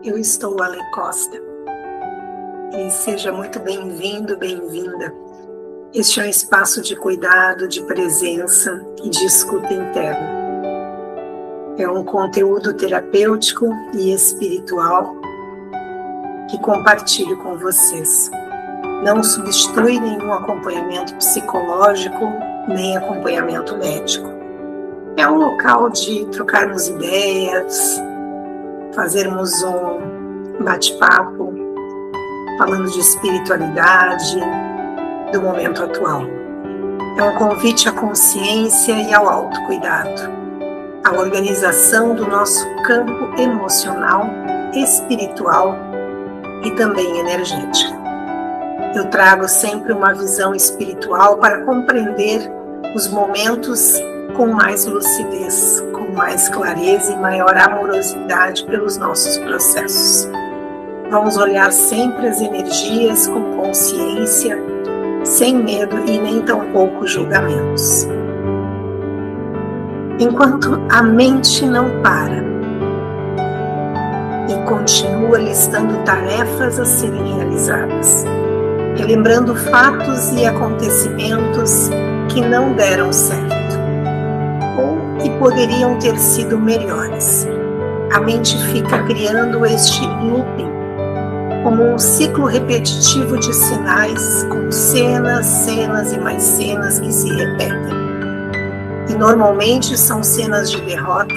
Eu estou Ale Costa e seja muito bem-vindo, bem-vinda. Este é um espaço de cuidado, de presença e de escuta interna. É um conteúdo terapêutico e espiritual que compartilho com vocês. Não substitui nenhum acompanhamento psicológico, nem acompanhamento médico. É um local de trocarmos ideias, fazermos um bate-papo, falando de espiritualidade, do momento atual. É um convite à consciência e ao autocuidado, à organização do nosso campo emocional, espiritual e também energético. Eu trago sempre uma visão espiritual para compreender os momentos com mais lucidez, com mais clareza e maior amorosidade pelos nossos processos. Vamos olhar sempre as energias com consciência, sem medo e nem tampouco julgamentos. Enquanto a mente não para e continua listando tarefas a serem realizadas, relembrando fatos e acontecimentos que não deram certo ou que poderiam ter sido melhores. A mente fica criando este looping, como um ciclo repetitivo de sinais, com cenas e mais cenas que se repetem. E normalmente são cenas de derrota,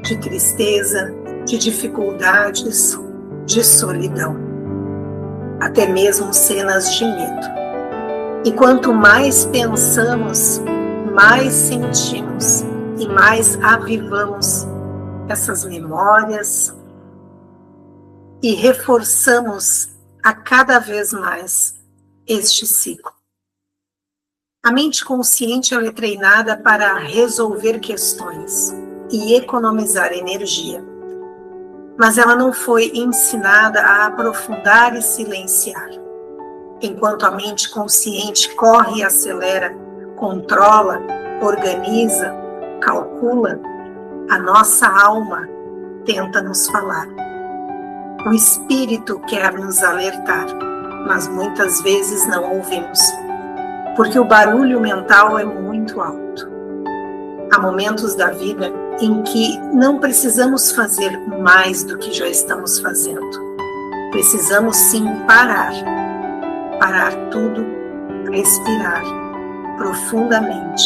de tristeza, de dificuldades, de solidão. Até mesmo cenas de medo. E quanto mais pensamos, mais sentimos e mais avivamos essas memórias e reforçamos a cada vez mais este ciclo. A mente consciente ela é treinada para resolver questões e economizar energia, mas ela não foi ensinada a aprofundar e silenciar. Enquanto a mente consciente corre e acelera, controla, organiza, calcula, a nossa alma tenta nos falar. O espírito quer nos alertar, mas muitas vezes não ouvimos, porque o barulho mental é muito alto. Há momentos da vida em que não precisamos fazer mais do que já estamos fazendo. Precisamos sim parar tudo, respirar profundamente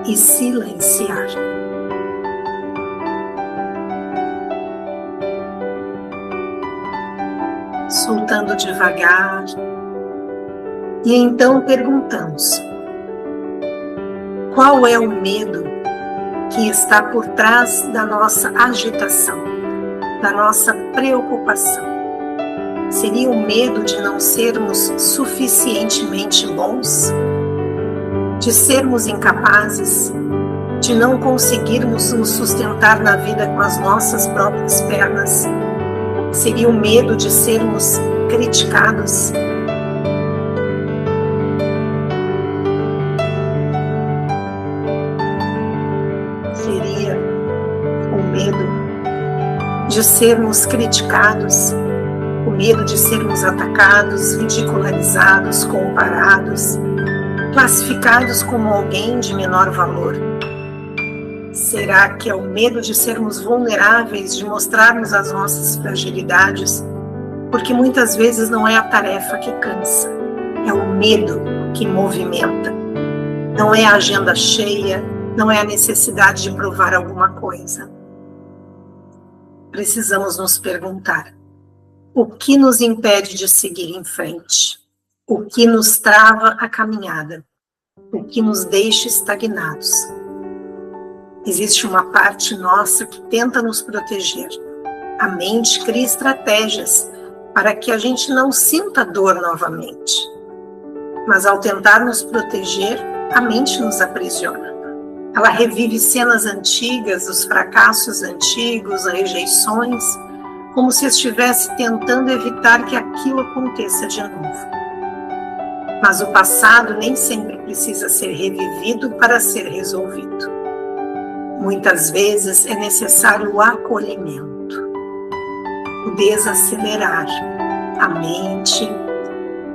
e silenciar. Soltando devagar, e então perguntamos: qual é o medo que está por trás da nossa agitação, da nossa preocupação? Seria o medo de não sermos suficientemente bons? De sermos incapazes? De não conseguirmos nos sustentar na vida com as nossas próprias pernas? Seria o medo de sermos criticados? Seria o medo de sermos criticados, o medo de sermos atacados, ridicularizados, comparados, classificados como alguém de menor valor? Será que é o medo de sermos vulneráveis, de mostrarmos as nossas fragilidades? Porque muitas vezes não é a tarefa que cansa, é o medo que movimenta. Não é a agenda cheia, não é a necessidade de provar alguma coisa. Precisamos nos perguntar: o que nos impede de seguir em frente? O que nos trava a caminhada? O que nos deixa estagnados? Existe uma parte nossa que tenta nos proteger. A mente cria estratégias para que a gente não sinta dor novamente. Mas ao tentar nos proteger, a mente nos aprisiona. Ela revive cenas antigas, os fracassos antigos, as rejeições, como se estivesse tentando evitar que aquilo aconteça de novo. Mas o passado nem sempre precisa ser revivido para ser resolvido. Muitas vezes é necessário o acolhimento, o desacelerar a mente,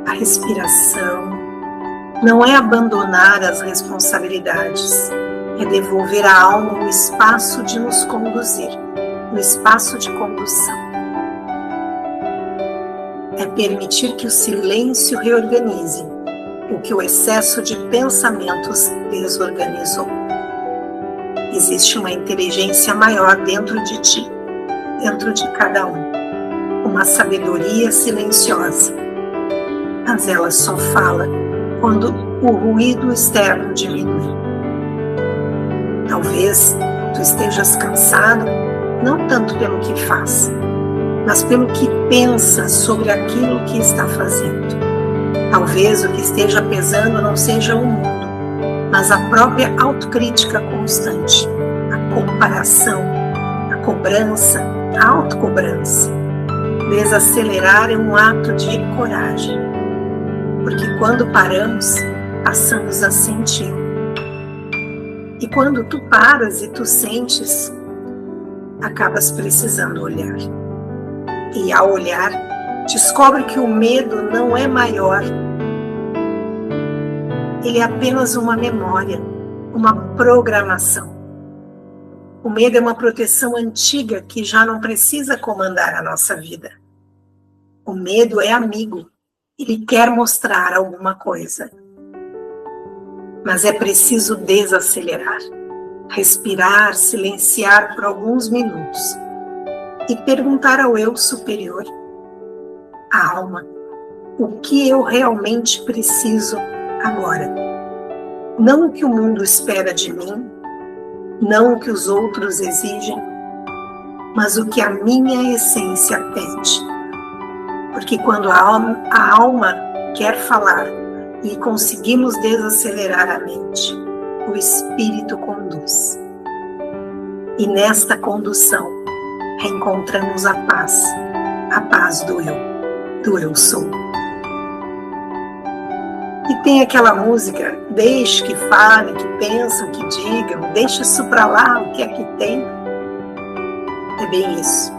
a respiração. Não é abandonar as responsabilidades, é devolver à alma o espaço de nos conduzir, o espaço de condução. É permitir que o silêncio reorganize o que o excesso de pensamentos desorganizou. Existe uma inteligência maior dentro de ti, dentro de cada um, uma sabedoria silenciosa, mas ela só fala quando o ruído externo diminui. Talvez tu estejas cansado, não tanto pelo que faz, mas pelo que pensa sobre aquilo que está fazendo. Talvez o que esteja pesando não seja o mundo, mas a própria autocrítica constante, a comparação, a cobrança, a autocobrança. Desacelerar é um ato de coragem, porque quando paramos, passamos a sentir. E quando tu paras e tu sentes, acabas precisando olhar. E ao olhar, descobre que o medo não é maior. Ele é apenas uma memória, uma programação. O medo é uma proteção antiga que já não precisa comandar a nossa vida. O medo é amigo, ele quer mostrar alguma coisa. Mas é preciso desacelerar, respirar, silenciar por alguns minutos e perguntar ao eu superior, à alma, o que eu realmente preciso agora. Não o que o mundo espera de mim, não o que os outros exigem, mas o que a minha essência pede. Porque quando a alma quer falar e conseguimos desacelerar a mente, o espírito conduz. E nesta condução reencontramos a paz do eu sou. E tem aquela música, deixe que falem, que pensam, que digam, deixe isso pra lá, o que é que tem? É bem isso.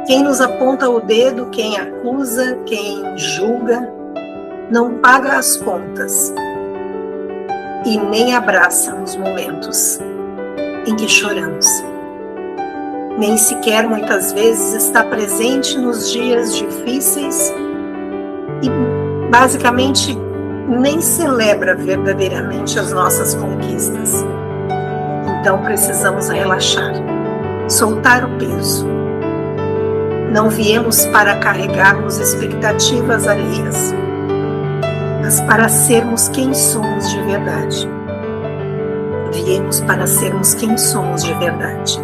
Quem nos aponta o dedo, quem acusa, quem julga, não paga as contas e nem abraça nos momentos em que choramos. Nem sequer muitas vezes está presente nos dias difíceis e basicamente nem celebra verdadeiramente as nossas conquistas. Então precisamos relaxar, soltar o peso. Não viemos para carregarmos expectativas alheias, mas para sermos quem somos de verdade. Viemos para sermos quem somos de verdade,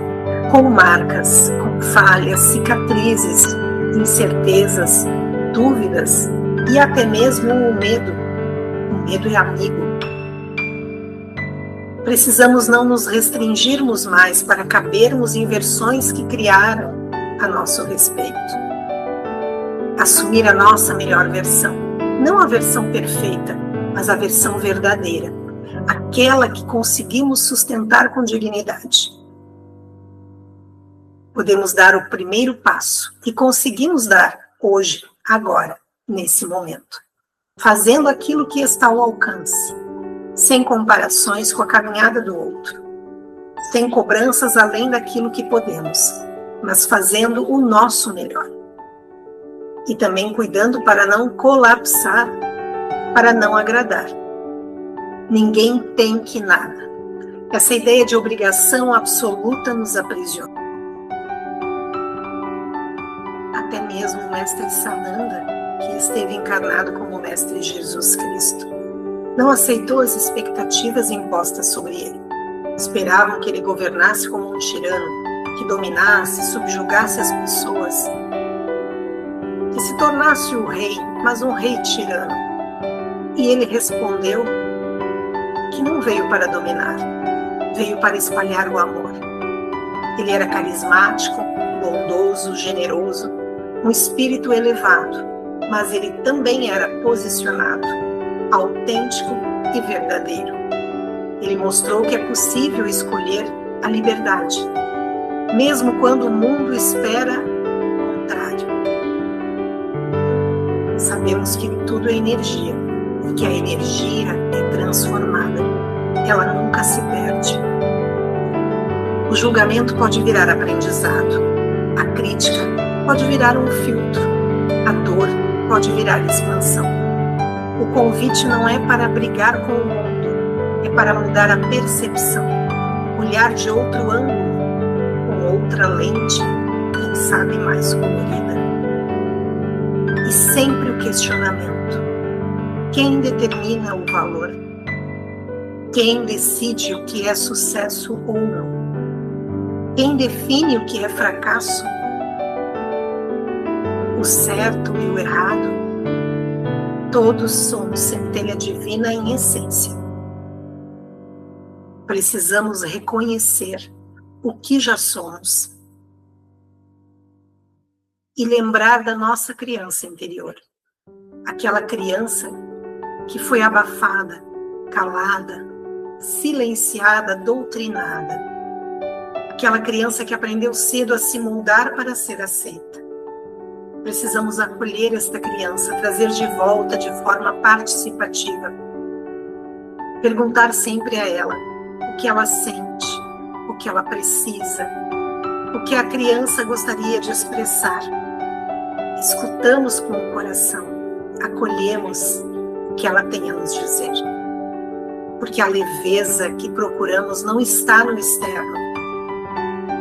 com marcas, com falhas, cicatrizes, incertezas, dúvidas e até mesmo o medo. O medo é amigo. Precisamos não nos restringirmos mais para cabermos em versões que criaram a nosso respeito. Assumir a nossa melhor versão. Não a versão perfeita, mas a versão verdadeira. Aquela que conseguimos sustentar com dignidade. Podemos dar o primeiro passo e conseguimos dar hoje, agora, nesse momento. Fazendo aquilo que está ao alcance, sem comparações com a caminhada do outro, sem cobranças além daquilo que podemos, mas fazendo o nosso melhor. E também cuidando para não colapsar, para não agradar. Ninguém tem que nada. Essa ideia de obrigação absoluta nos aprisiona. Até mesmo o mestre Sananda, que esteve encarnado como o mestre Jesus Cristo, não aceitou as expectativas impostas sobre ele. Esperavam que ele governasse como um tirano, que dominasse, subjugasse as pessoas, que se tornasse o rei, mas um rei tirano. E ele respondeu que não veio para dominar, veio para espalhar o amor. Ele era carismático, bondoso, generoso, um espírito elevado, mas ele também era posicionado, autêntico e verdadeiro. Ele mostrou que é possível escolher a liberdade, mesmo quando o mundo espera o contrário. Sabemos que tudo é energia e que a energia é transformada, ela nunca se perde. O julgamento pode virar aprendizado, a crítica pode virar um filtro, a dor pode virar expansão. O convite não é para brigar com o mundo, é para mudar a percepção, olhar de outro ângulo, com outra lente, quem sabe mais colorida. E sempre o questionamento: quem determina o valor? Quem decide o que é sucesso ou não? Quem define o que é fracasso? O certo e o errado? Todos somos centelha divina em essência. Precisamos reconhecer o que já somos e lembrar da nossa criança interior. Aquela criança que foi abafada, calada, silenciada, doutrinada. Aquela criança que aprendeu cedo a se moldar para ser aceita. Precisamos acolher esta criança, trazer de volta de forma participativa. Perguntar sempre a ela o que ela sente, o que ela precisa, o que a criança gostaria de expressar. Escutamos com o coração, acolhemos o que ela tem a nos dizer. Porque a leveza que procuramos não está no externo,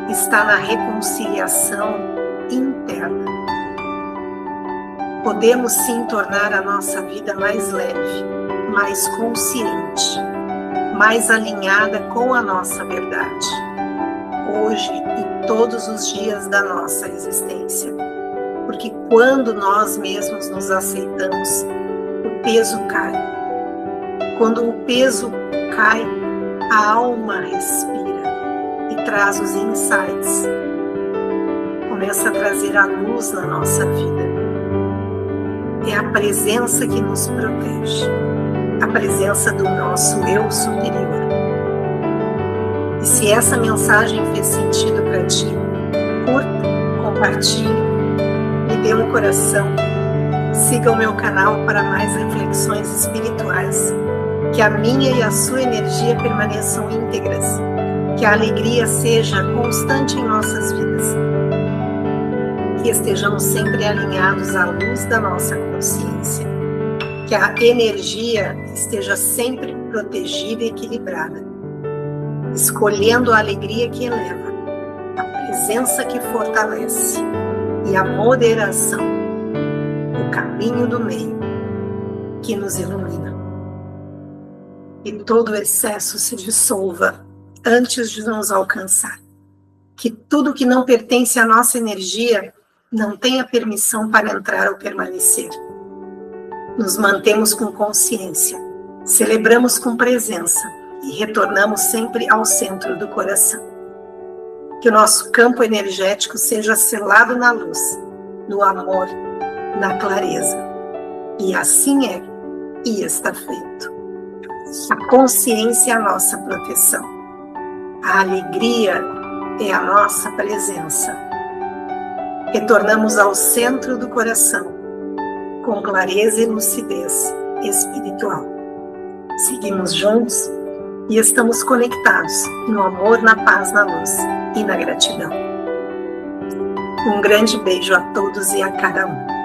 está na reconciliação interna. Podemos sim tornar a nossa vida mais leve, mais consciente, mais alinhada com a nossa verdade, hoje e todos os dias da nossa existência. Porque quando nós mesmos nos aceitamos, o peso cai. Quando o peso cai, a alma respira e traz os insights. Começa a trazer a luz na nossa vida. É a presença que nos protege, a presença do nosso eu superior. E se essa mensagem fez sentido para ti, curta, compartilhe, me dê um coração, siga o meu canal para mais reflexões espirituais, que a minha e a sua energia permaneçam íntegras, que a alegria seja constante em nossas vidas, que estejamos sempre alinhados à luz da nossa consciência, que a energia esteja sempre protegida e equilibrada, escolhendo a alegria que eleva, a presença que fortalece e a moderação, o caminho do meio que nos ilumina. Que todo excesso se dissolva antes de nos alcançar. Que tudo que não pertence à nossa energia não tenha permissão para entrar ou permanecer. Nos mantemos com consciência, celebramos com presença e retornamos sempre ao centro do coração. Que o nosso campo energético seja selado na luz, no amor, na clareza. E assim é, e está feito. A consciência é a nossa proteção. A alegria é a nossa presença. Retornamos ao centro do coração, com clareza e lucidez espiritual. Seguimos juntos e estamos conectados no amor, na paz, na luz e na gratidão. Um grande beijo a todos e a cada um.